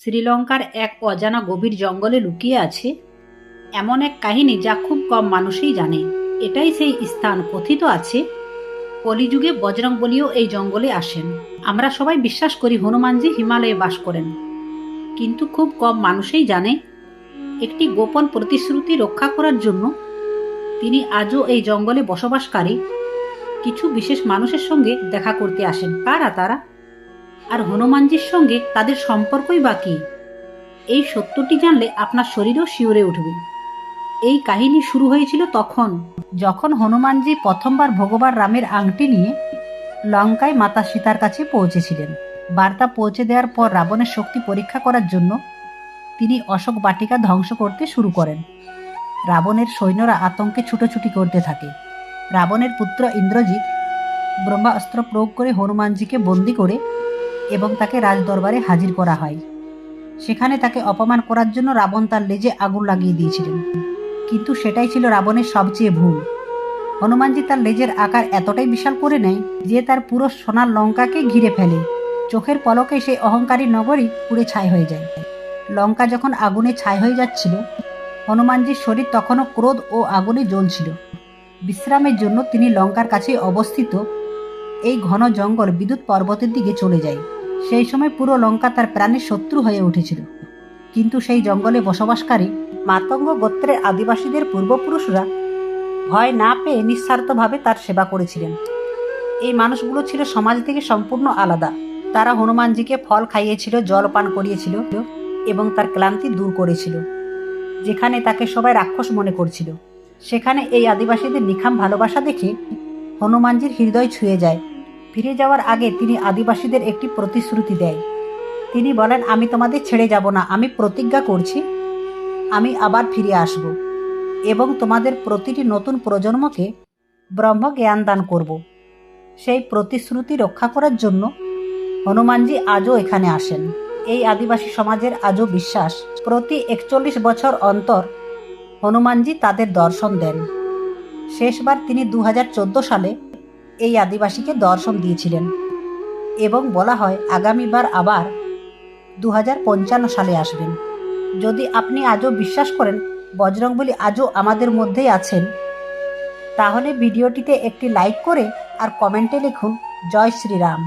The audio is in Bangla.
শ্রীলঙ্কার এক অজানা গভীর জঙ্গলে লুকিয়ে আছে এমন এক কাহিনী যা খুব কম মানুষই জানে। এটাই সেই স্থান। কথিত আছে কলিযুগে বজরংবলীও এই জঙ্গলে আসেন। আমরা সবাই বিশ্বাস করি হনুমানজি হিমালয়ে বাস করেন, কিন্তু খুব কম মানুষই জানে একটি গোপন প্রতিশ্রুতি রক্ষা করার জন্য তিনি আজও এই জঙ্গলে বসবাসকারী কিছু বিশেষ মানুষের সঙ্গে দেখা করতে আসেন। কারা তারা, আর হনুমানজির সঙ্গে তাদের সম্পর্কই বা কী? এই সত্যটি জানলে আপনার শরীরও শিউরে উঠবে। এই কাহিনী শুরু হয়েছিল তখন যখন হনুমানজি প্রথমবার ভগবান রামের আংটি নিয়ে লঙ্কায় মাতা সীতার কাছে পৌঁছেছিলেন। বার্তা পৌঁছে দেওয়ার পর রাবণের শক্তি পরীক্ষা করার জন্য তিনি অশোক বাটিকা ধ্বংস করতে শুরু করেন। রাবণের সৈন্যরা আতঙ্কে ছুটোছুটি করতে থাকে। রাবণের পুত্র ইন্দ্রজিৎ ব্রহ্মাস্ত্র প্রয়োগ করে হনুমানজিকে বন্দি করে এবং তাকে রাজদরবারে হাজির করা হয়। সেখানে তাকে অপমান করার জন্য রাবণ তার লেজে আগুন লাগিয়ে দিয়েছিলেন, কিন্তু সেটাই ছিল রাবণের সবচেয়ে ভুল। হনুমানজি তার লেজের আকার এতটাই বিশাল করে নেয় যে তার পুরো সোনার লঙ্কাকে ঘিরে ফেলে। চোখের পলকে সেই অহংকারী নগরী পুড়ে ছাই হয়ে যায়। লঙ্কা যখন আগুনে ছাই হয়ে যাচ্ছিল, হনুমানজির শরীর তখনও ক্রোধ ও আগুনে জ্বলছিল। বিশ্রামের জন্য তিনি লঙ্কার কাছে অবস্থিত এই ঘন জঙ্গল বিদ্যুৎ পর্বতের দিকে চলে যায়। সেই সময় পুরো লঙ্কা তার প্রাণের শত্রু হয়ে উঠেছিল, কিন্তু সেই জঙ্গলে বসবাসকারী মাতঙ্গ গোত্রের আদিবাসীদের পূর্বপুরুষরা ভয় না পেয়ে নিঃস্বার্থভাবে তার সেবা করেছিলেন। এই মানুষগুলো ছিল সমাজ থেকে সম্পূর্ণ আলাদা। তারা হনুমানজিকে ফল খাইয়েছিল, জল পান করিয়েছিল এবং তার ক্লান্তি দূর করেছিল। যেখানে তাকে সবাই রাক্ষস মনে করছিল, সেখানে এই আদিবাসীদের নিখাম ভালোবাসা দেখে হনুমানজির হৃদয় ছুঁয়ে যায়। ফিরে যাওয়ার আগে তিনি আদিবাসীদের একটি প্রতিশ্রুতি দেয়। তিনি বলেন, আমি তোমাদের ছেড়ে যাব না। আমি প্রতিজ্ঞা করছি আমি আবার ফিরে আসব এবং তোমাদের প্রতিটি নতুন প্রজন্মকে ব্রহ্ম জ্ঞান দান করব। সেই প্রতিশ্রুতি রক্ষা করার জন্য হনুমানজি আজও এখানে আসেন। এই আদিবাসী সমাজের আজও বিশ্বাস, প্রতি 41 বছর অন্তর হনুমানজি তাদের দর্শন দেন। শেষবার তিনি 2014 সালে এই আদিবাসীকে দর্শন দিয়েছিলেন এবং বলা হয় আগামীবার আবার 2055 সালে আসবেন। যদি আপনি আজও বিশ্বাস করেন বজরংবলী আজও আমাদের মধ্যেই আছেন, তাহলে ভিডিওটিতে একটি লাইক করে আর কমেন্টে লিখুন জয় শ্রীরাম।